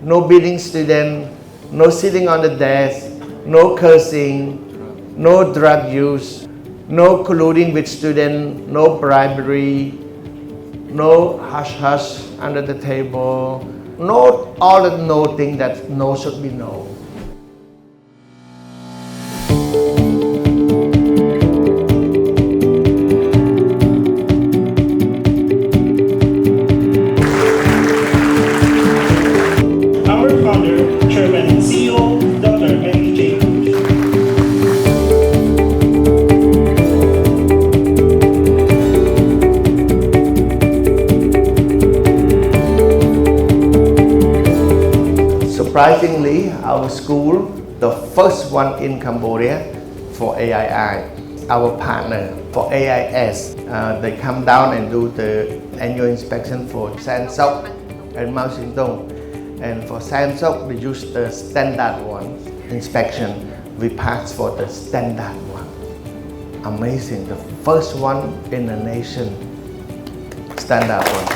no beating student, no sitting on the desk, no cursing, no drug use, no colluding with student, no bribery, no hush-hush under the table, no all the no thing that no should be no. Our founder, Chairman and CEO, Dr. MJQE. Surprisingly, our school, the first one in Cambodia for AII, our partner for AIS, they come down and do the annual inspection for Sansok and Mao Sindong. And for Sansok, they use the standard one inspection. We passed for the standard one. Amazing, the first one in the nation, standard one.